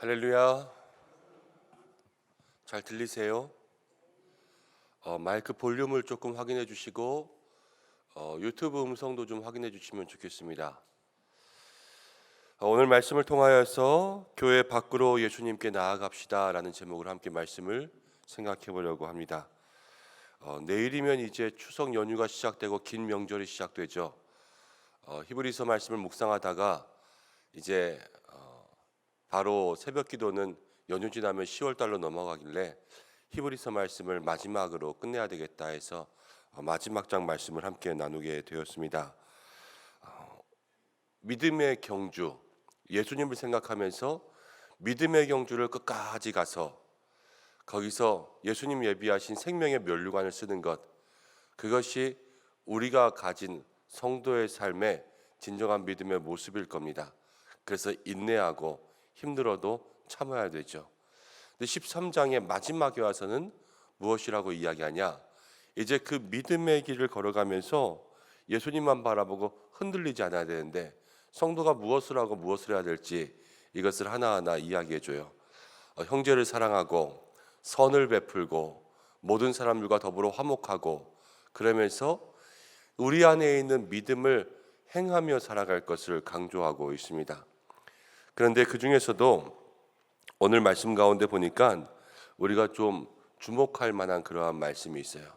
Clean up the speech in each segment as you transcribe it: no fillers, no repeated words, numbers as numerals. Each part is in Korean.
할렐루야. 잘 들리세요? 마이크 볼륨을 조금 확인해 주시고 유튜브 음성도 좀 확인해 주시면 좋겠습니다. 오늘 말씀을 통하여서 교회 밖으로 예수님께 나아갑시다 라는 제목으로 함께 말씀을 생각해 보려고 합니다. 내일이면 이제 추석 연휴가 시작되고 긴 명절이 시작되죠. 히브리서 말씀을 묵상하다가 이제 바로 새벽 기도는 연휴 지나면 10월 달로 넘어가길래 히브리서 말씀을 마지막으로 끝내야 되겠다 해서 마지막 장 말씀을 함께 나누게 되었습니다. 믿음의 경주, 예수님을 생각하면서 믿음의 경주를 끝까지 가서 거기서 예수님 예비하신 생명의 면류관을 쓰는 것, 그것이 우리가 가진 성도의 삶의 진정한 믿음의 모습일 겁니다. 그래서 인내하고 힘들어도 참아야 되죠. 근데 13장의 마지막에 와서는 무엇이라고 이야기하냐? 이제 그 믿음의 길을 걸어가면서 예수님만 바라보고 흔들리지 않아야 되는데 성도가 무엇을 하고 무엇을 해야 될지 이것을 하나하나 이야기해 줘요. 형제를 사랑하고 선을 베풀고 모든 사람들과 더불어 화목하고 그러면서 우리 안에 있는 믿음을 행하며 살아갈 것을 강조하고 있습니다. 그런데 그 중에서도 오늘 말씀 가운데 보니까 우리가 좀 주목할 만한 그러한 말씀이 있어요.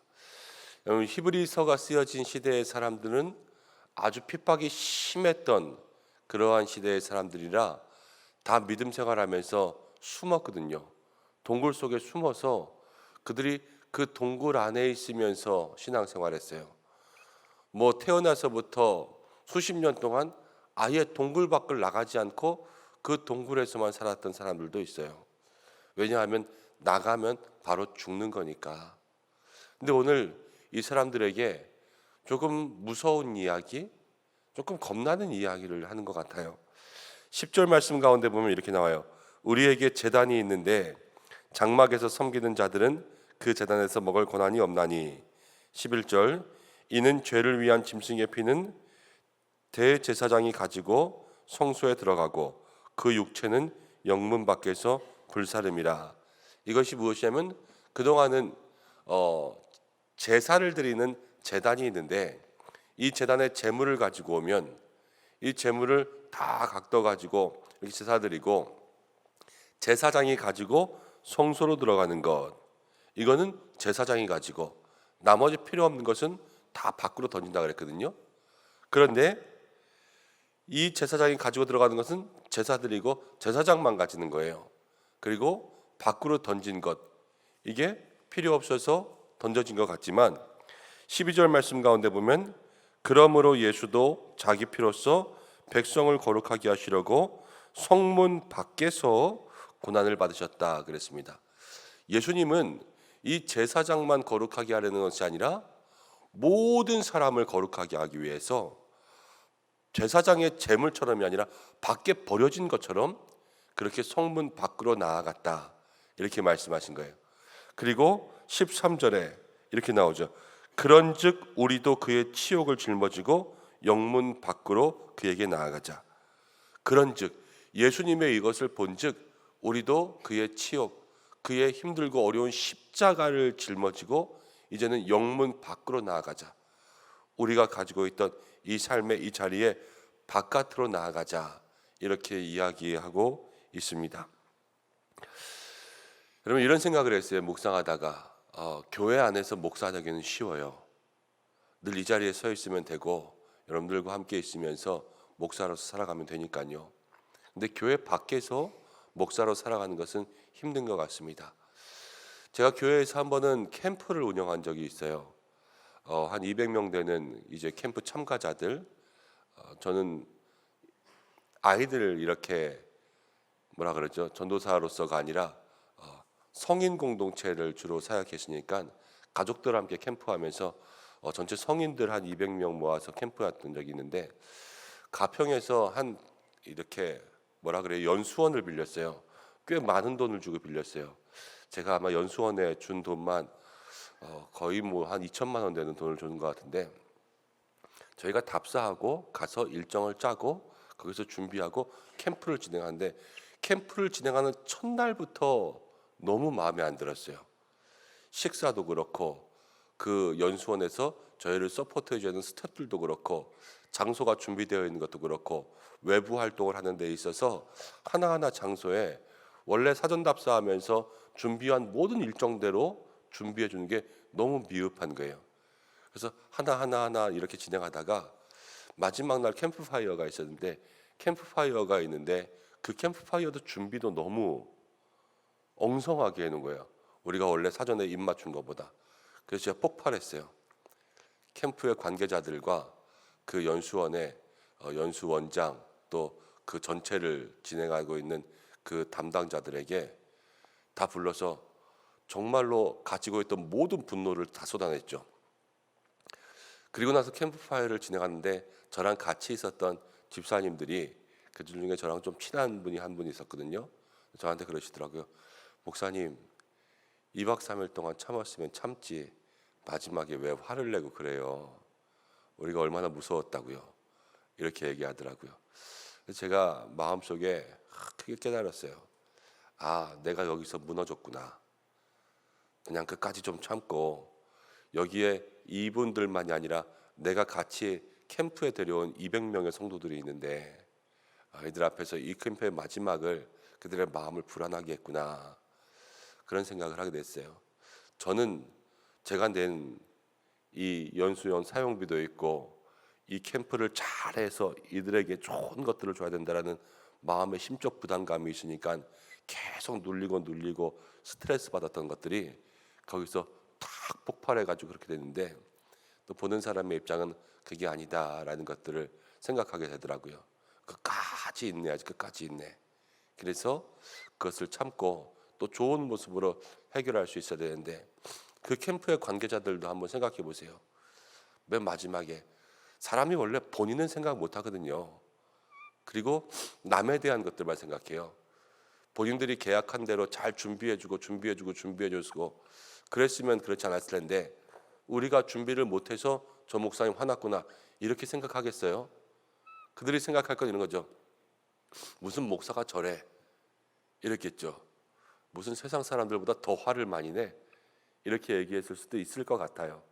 여러분, 히브리서가 쓰여진 시대의 사람들은 아주 핍박이 심했던 그러한 시대의 사람들이라 다 믿음 생활하면서 숨었거든요. 동굴 속에 숨어서 그들이 그 동굴 안에 있으면서 신앙생활했어요. 태어나서부터 수십 년 동안 아예 동굴 밖을 나가지 않고 그 동굴에서만 살았던 사람들도 있어요. 왜냐하면 나가면 바로 죽는 거니까. 근데 오늘 이 사람들에게 조금 무서운 이야기, 조금 겁나는 이야기를 하는 것 같아요. 10절 말씀 가운데 보면 이렇게 나와요. 우리에게 제단이 있는데 장막에서 섬기는 자들은 그 제단에서 먹을 권한이 없나니. 11절 이는 죄를 위한 짐승의 피는 대제사장이 가지고 성소에 들어가고 그 육체는 영문 밖에서 불사름이라. 이것이 무엇이냐면 그동안은 제사를 드리는 제단이 있는데 이 제단에 제물을 가지고 오면 이 제물을 다 각도 가지고 이렇게 제사 드리고 제사장이 가지고 성소로 들어가는 것, 이거는 제사장이 가지고 나머지 필요 없는 것은 다 밖으로 던진다 그랬거든요. 그런데 이 제사장이 가지고 들어가는 것은 제사 드리고 제사장만 가지는 거예요. 그리고 밖으로 던진 것, 이게 필요 없어서 던져진 것 같지만 12절 말씀 가운데 보면 그러므로 예수도 자기 피로써 백성을 거룩하게 하시려고 성문 밖에서 고난을 받으셨다 그랬습니다. 예수님은 이 제사장만 거룩하게 하려는 것이 아니라 모든 사람을 거룩하게 하기 위해서 제사장의 제물처럼이 아니라 밖에 버려진 것처럼 그렇게 성문 밖으로 나아갔다, 이렇게 말씀하신 거예요. 그리고 13절에 이렇게 나오죠. 그런즉 우리도 그의 치욕을 짊어지고 영문 밖으로 그에게 나아가자. 그런즉 예수님의 이것을 본즉 우리도 그의 치욕, 그의 힘들고 어려운 십자가를 짊어지고 이제는 영문 밖으로 나아가자. 우리가 가지고 있던 이 삶의 이 자리에 바깥으로 나아가자, 이렇게 이야기하고 있습니다. 여러분, 이런 생각을 했어요. 묵상하다가 교회 안에서 목사하기는 쉬워요. 늘 이 자리에 서 있으면 되고 여러분들과 함께 있으면서 목사로서 살아가면 되니까요. 근데 교회 밖에서 목사로 살아가는 것은 힘든 것 같습니다. 제가 교회에서 한 번은 캠프를 운영한 적이 있어요. 한 200명 되는 이제 캠프 참가자들, 저는 아이들을 이렇게 뭐라 그러죠? 전도사로서가 아니라 성인 공동체를 주로 사역했으니까 가족들 함께 캠프하면서 전체 성인들 한 200명 모아서 캠프했던 적이 있는데 가평에서 한 이렇게 뭐라 그래요? 연수원을 빌렸어요. 꽤 많은 돈을 주고 빌렸어요. 제가 아마 연수원에 준 돈만 거의 한 2천만 원 되는 돈을 주는 것 같은데 저희가 답사하고 가서 일정을 짜고 거기서 준비하고 캠프를 진행하는데 캠프를 진행하는 첫날부터 너무 마음에 안 들었어요. 식사도 그렇고 그 연수원에서 저희를 서포트해 주는 스태프들도 그렇고 장소가 준비되어 있는 것도 그렇고 외부 활동을 하는 데 있어서 하나하나 장소에 원래 사전 답사하면서 준비한 모든 일정대로 준비해 주는 게 너무 미흡한 거예요. 그래서 하나 이렇게 진행하다가 마지막 날 캠프파이어가 있었는데 그 캠프파이어도 준비도 너무 엉성하게 해놓은 거예요. 우리가 원래 사전에 입 맞춘 것보다. 그래서 제가 폭발했어요. 캠프의 관계자들과 그 연수원의 연수원장 또 그 전체를 진행하고 있는 그 담당자들에게 다 불러서 정말로 가지고 있던 모든 분노를 다 쏟아냈죠. 그리고 나서 캠프파이어를 진행하는데 저랑 같이 있었던 집사님들이 그 중에 저랑 좀 친한 분이 한 분 있었거든요. 저한테 그러시더라고요. 목사님, 2박 3일 동안 참았으면 참지 마지막에 왜 화를 내고 그래요? 우리가 얼마나 무서웠다고요. 이렇게 얘기하더라고요. 그래서 제가 마음속에 크게 깨달았어요. 아, 내가 여기서 무너졌구나. 그냥 끝까지 좀 참고 여기에 이분들만이 아니라 내가 같이 캠프에 데려온 200명의 성도들이 있는데 이들 앞에서 이 캠프의 마지막을 그들의 마음을 불안하게 했구나. 그런 생각을 하게 됐어요. 저는 제가 낸 이 연수원 사용비도 있고 이 캠프를 잘해서 이들에게 좋은 것들을 줘야 된다라는 마음의 심적 부담감이 있으니까 계속 눌리고 스트레스 받았던 것들이 거기서 탁 폭발해가지고 그렇게 됐는데 또 보는 사람의 입장은 그게 아니다라는 것들을 생각하게 되더라고요. 끝까지 인내하지, 끝까지 인내. 그래서 그것을 참고 또 좋은 모습으로 해결할 수 있어야 되는데 그 캠프의 관계자들도 한번 생각해 보세요. 맨 마지막에 사람이 원래 본인은 생각 못 하거든요. 그리고 남에 대한 것들만 생각해요. 본인들이 계약한 대로 잘 준비해주고 그랬으면 그렇지 않았을 텐데 우리가 준비를 못해서 저 목사님 화났구나 이렇게 생각하겠어요? 그들이 생각할 건 이런 거죠. 무슨 목사가 저래 이랬겠죠. 무슨 세상 사람들보다 더 화를 많이 내 이렇게 얘기했을 수도 있을 것 같아요.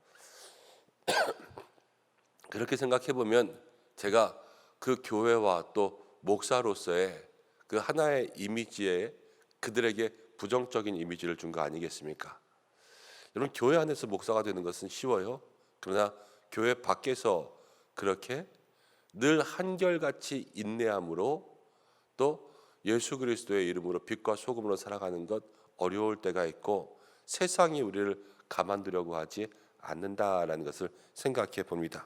그렇게 생각해 보면 제가 그 교회와 또 목사로서의 그 하나의 이미지에 그들에게 부정적인 이미지를 준 거 아니겠습니까? 여러분, 교회 안에서 목사가 되는 것은 쉬워요. 그러나 교회 밖에서 그렇게 늘 한결같이 인내함으로 또 예수 그리스도의 이름으로 빛과 소금으로 살아가는 것 어려울 때가 있고 세상이 우리를 가만두려고 하지 않는다라는 것을 생각해 봅니다.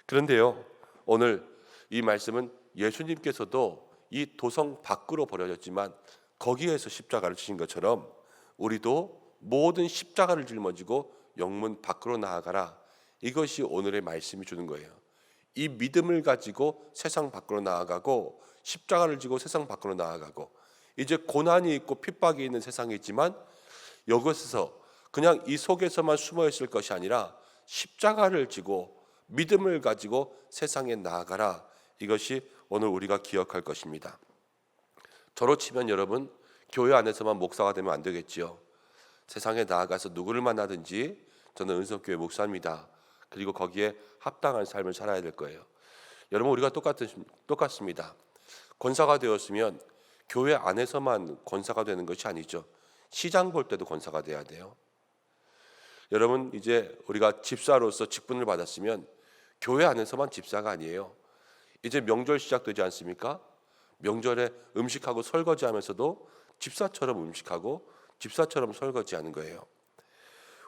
그런데요, 오늘 이 말씀은 예수님께서도 이 도성 밖으로 버려졌지만 거기에서 십자가를 지신 것처럼 우리도 모든 십자가를 짊어지고 영문 밖으로 나아가라. 이것이 오늘의 말씀이 주는 거예요. 이 믿음을 가지고 세상 밖으로 나아가고 십자가를 지고 세상 밖으로 나아가고 이제 고난이 있고 핍박이 있는 세상이 있지만 여기서 그냥 이 속에서만 숨어 있을 것이 아니라 십자가를 지고 믿음을 가지고 세상에 나아가라. 이것이 오늘 우리가 기억할 것입니다. 저로 치면 여러분 교회 안에서만 목사가 되면 안 되겠지요. 세상에 나아가서 누구를 만나든지 저는 은석교회 목사입니다. 그리고 거기에 합당한 삶을 살아야 될 거예요. 여러분 우리가 똑같습니다. 권사가 되었으면 교회 안에서만 권사가 되는 것이 아니죠. 시장 볼 때도 권사가 돼야 돼요. 여러분 이제 우리가 집사로서 직분을 받았으면 교회 안에서만 집사가 아니에요. 이제 명절 시작되지 않습니까? 명절에 음식하고 설거지하면서도 집사처럼 음식하고 집사처럼 설거지하는 거예요.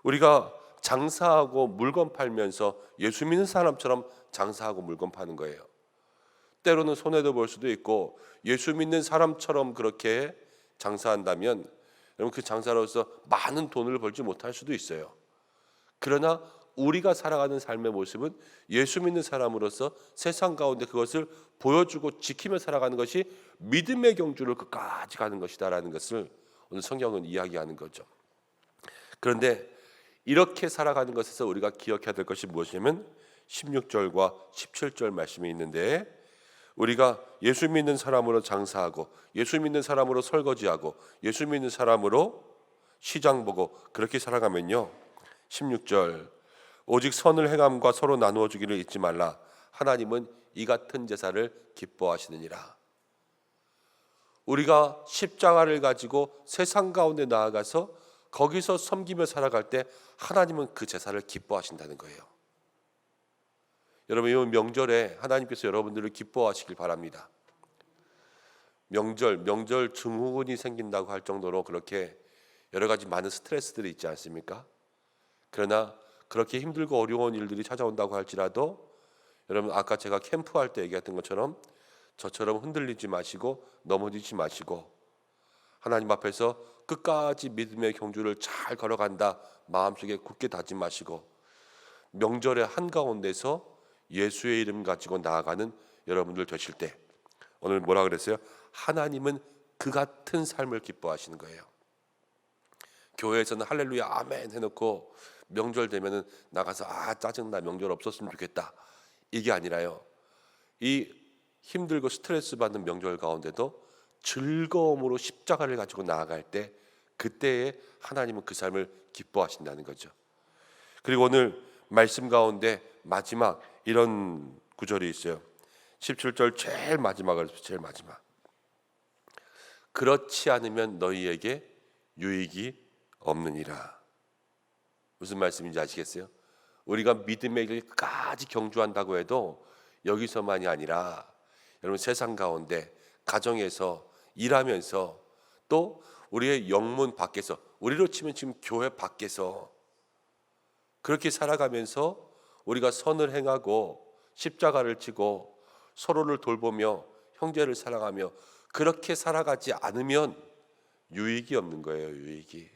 우리가 장사하고 물건 팔면서 예수 믿는 사람처럼 장사하고 물건 파는 거예요. 때로는 손해도 볼 수도 있고 예수 믿는 사람처럼 그렇게 장사한다면 여러분 그 장사로서 많은 돈을 벌지 못할 수도 있어요. 그러나 우리가 살아가는 삶의 모습은 예수 믿는 사람으로서 세상 가운데 그것을 보여주고 지키며 살아가는 것이 믿음의 경주를 끝까지 가는 것이다라는 것을 오늘 성경은 이야기하는 거죠. 그런데 이렇게 살아가는 것에서 우리가 기억해야 될 것이 무엇이냐면 16절과 17절 말씀이 있는데 우리가 예수 믿는 사람으로 장사하고 예수 믿는 사람으로 설거지하고 예수 믿는 사람으로 시장 보고 그렇게 살아가면요, 16절 오직 선을 행함과 서로 나누어 주기를 잊지 말라. 하나님은 이 같은 제사를 기뻐하시느니라. 우리가 십자가를 가지고 세상 가운데 나아가서 거기서 섬기며 살아갈 때 하나님은 그 제사를 기뻐하신다는 거예요. 여러분, 이 명절에 하나님께서 여러분들을 기뻐하시길 바랍니다. 명절 증후군이 생긴다고 할 정도로 그렇게 여러 가지 많은 스트레스들이 있지 않습니까? 그러나 그렇게 힘들고 어려운 일들이 찾아온다고 할지라도 여러분, 아까 제가 캠프할 때 얘기했던 것처럼 저처럼 흔들리지 마시고 넘어지지 마시고 하나님 앞에서 끝까지 믿음의 경주를 잘 걸어간다 마음속에 굳게 다짐하시고 명절의 한가운데서 예수의 이름 가지고 나아가는 여러분들 되실 때, 오늘 뭐라 그랬어요? 하나님은 그 같은 삶을 기뻐하시는 거예요. 교회에서는 할렐루야 아멘 해놓고 명절 되면은 나가서 짜증나 명절 없었으면 좋겠다 이게 아니라요, 이 힘들고 스트레스 받는 명절 가운데도 즐거움으로 십자가를 가지고 나아갈 때 그때에 하나님은 그 삶을 기뻐하신다는 거죠. 그리고 오늘 말씀 가운데 마지막 이런 구절이 있어요. 17절 제일 마지막 그렇지 않으면 너희에게 유익이 없느니라. 무슨 말씀인지 아시겠어요? 우리가 믿음의 길까지 경주한다고 해도 여기서만이 아니라 여러분 세상 가운데 가정에서 일하면서 또 우리의 영문 밖에서, 우리로 치면 지금 교회 밖에서 그렇게 살아가면서 우리가 선을 행하고 십자가를 지고 서로를 돌보며 형제를 사랑하며 그렇게 살아가지 않으면 유익이 없는 거예요. 유익이.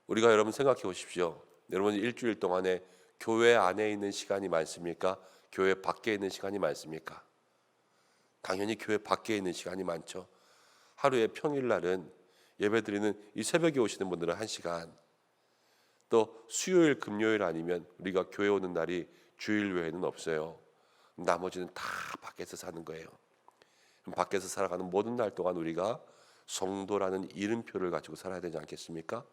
우리가 여러분 생각해 보십시오. 여러분 일주일 동안에 교회 안에 있는 시간이 많습니까? 교회 밖에 있는 시간이 많습니까? 당연히 교회 밖에 있는 시간이 많죠. 하루에 평일날은 예배드리는 이 새벽에 오시는 분들은 1시간, 또 수요일 금요일 아니면 우리가 교회 오는 날이 주일 외에는 없어요. 나머지는 다 밖에서 사는 거예요. 밖에서 살아가는 모든 날 동안 우리가 성도라는 이름표를 가지고 살아야 되지 않겠습니까?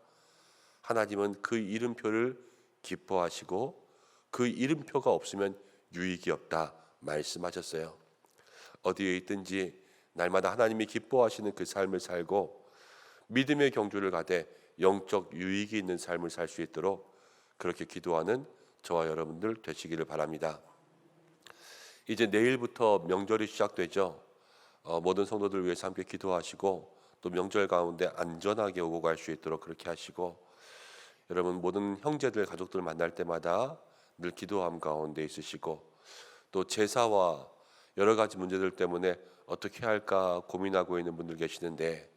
하나님은 그 이름표를 기뻐하시고 그 이름표가 없으면 유익이 없다 말씀하셨어요. 어디에 있든지 날마다 하나님이 기뻐하시는 그 삶을 살고 믿음의 경주를 가되 영적 유익이 있는 삶을 살 수 있도록 그렇게 기도하는 저와 여러분들 되시기를 바랍니다. 이제 내일부터 명절이 시작되죠. 모든 성도들 위해서 함께 기도하시고 또 명절 가운데 안전하게 오고 갈 수 있도록 그렇게 하시고, 여러분 모든 형제들 가족들 만날 때마다 늘 기도함 가운데 있으시고, 또 제사와 여러 가지 문제들 때문에 어떻게 할까 고민하고 있는 분들 계시는데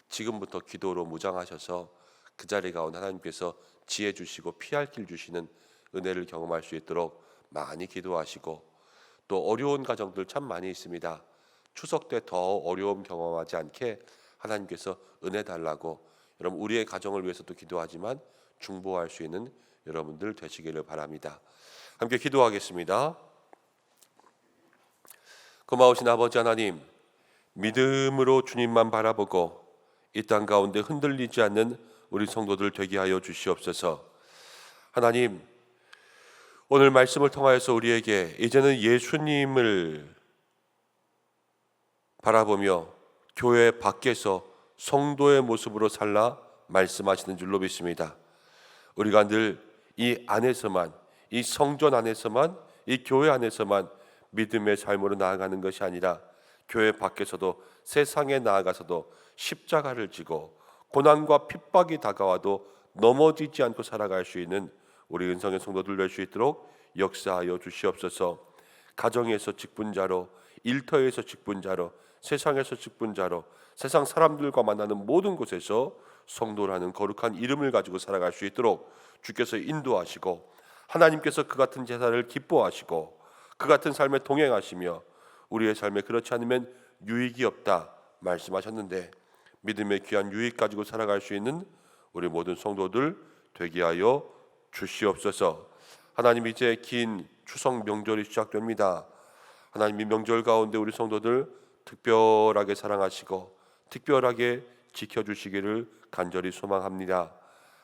지금부터 기도로 무장하셔서 그 자리 가운데 하나님께서 지혜 주시고 피할 길 주시는 은혜를 경험할 수 있도록 많이 기도하시고, 또 어려운 가정들 참 많이 있습니다. 추석 때 더 어려움 경험하지 않게 하나님께서 은혜 달라고 여러분 우리의 가정을 위해서도 기도하지만 중보할 수 있는 여러분들 되시기를 바랍니다. 함께 기도하겠습니다. 고마우신 아버지 하나님, 믿음으로 주님만 바라보고 이 땅 가운데 흔들리지 않는 우리 성도들 되게 하여 주시옵소서. 하나님, 오늘 말씀을 통하여서 우리에게 이제는 예수님을 바라보며 교회 밖에서 성도의 모습으로 살라 말씀하시는 줄로 믿습니다. 우리가 늘 이 안에서만, 이 성전 안에서만, 이 교회 안에서만 믿음의 삶으로 나아가는 것이 아니라 교회 밖에서도 세상에 나아가서도 십자가를 지고 고난과 핍박이 다가와도 넘어지지 않고 살아갈 수 있는 우리 은성의 성도들 될 수 있도록 역사하여 주시옵소서. 가정에서 직분자로, 일터에서 직분자로, 세상에서 직분자로, 세상 사람들과 만나는 모든 곳에서 성도라는 거룩한 이름을 가지고 살아갈 수 있도록 주께서 인도하시고, 하나님께서 그 같은 제사를 기뻐하시고 그 같은 삶에 동행하시며 우리의 삶에 그렇지 않으면 유익이 없다 말씀하셨는데 믿음의 귀한 유익 가지고 살아갈 수 있는 우리 모든 성도들 되게 하여 주시옵소서. 하나님, 이제 긴 추석 명절이 시작됩니다. 하나님, 이 명절 가운데 우리 성도들 특별하게 사랑하시고 특별하게 지켜주시기를 간절히 소망합니다.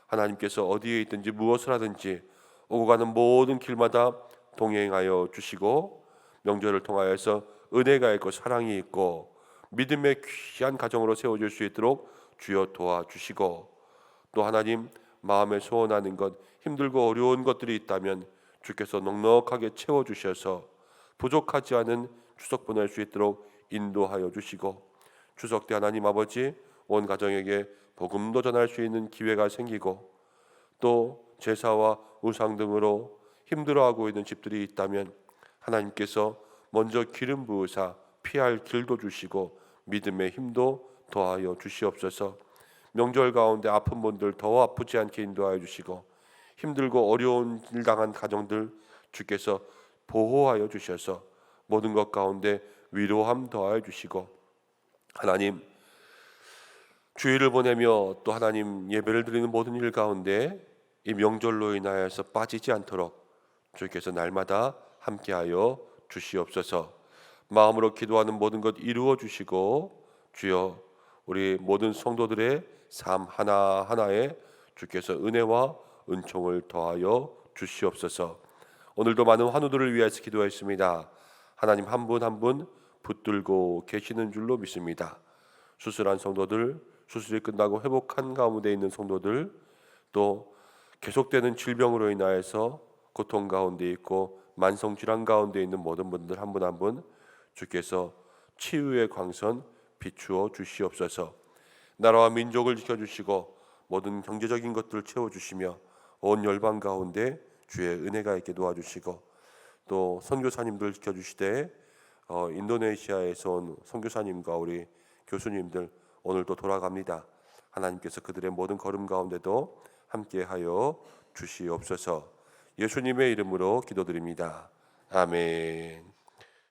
하나님께서 어디에 있든지 무엇을 하든지 오고 가는 모든 길마다 동행하여 주시고 명절을 통하여서 은혜가 있고 사랑이 있고 믿음의 귀한 가정으로 세워질 수 있도록 주여 도와주시고, 또 하나님, 마음에 소원하는 것, 힘들고 어려운 것들이 있다면 주께서 넉넉하게 채워주셔서 부족하지 않은 추석 보낼 수 있도록 인도하여 주시고, 추석 때 하나님 아버지 온 가정에게 복음도 전할 수 있는 기회가 생기고, 또 제사와 우상 등으로 힘들어하고 있는 집들이 있다면 하나님께서 먼저 기름 부으사 피할 길도 주시고 믿음의 힘도 더하여 주시옵소서. 명절 가운데 아픈 분들 더 아프지 않게 인도하여 주시고, 힘들고 어려운 일 당한 가정들 주께서 보호하여 주셔서 모든 것 가운데 위로함 더하여 주시고, 하나님, 주일을 보내며 또 하나님 예배를 드리는 모든 일 가운데 이 명절로 인하여서 빠지지 않도록 주께서 날마다 함께하여 주시옵소서. 마음으로 기도하는 모든 것 이루어 주시고, 주여 우리 모든 성도들의 삶 하나하나에 주께서 은혜와 은총을 더하여 주시옵소서. 오늘도 많은 환우들을 위해서 기도했습니다. 하나님, 한 분 한 분 붙들고 계시는 줄로 믿습니다. 수술한 성도들, 수술이 끝나고 회복한 가운데 있는 성도들, 또 계속되는 질병으로 인하여서 고통 가운데 있고 만성질환 가운데 있는 모든 분들 한 분 한 분 주께서 치유의 광선 비추어 주시옵소서. 나라와 민족을 지켜주시고 모든 경제적인 것들을 채워주시며 온 열방 가운데 주의 은혜가 있게 도와주시고, 또 선교사님들 지켜주시되 인도네시아에서 온 선교사님과 우리 교수님들 오늘도 돌아갑니다. 하나님께서 그들의 모든 걸음 가운데도 함께하여 주시옵소서. 예수님의 이름으로 기도드립니다. 아멘.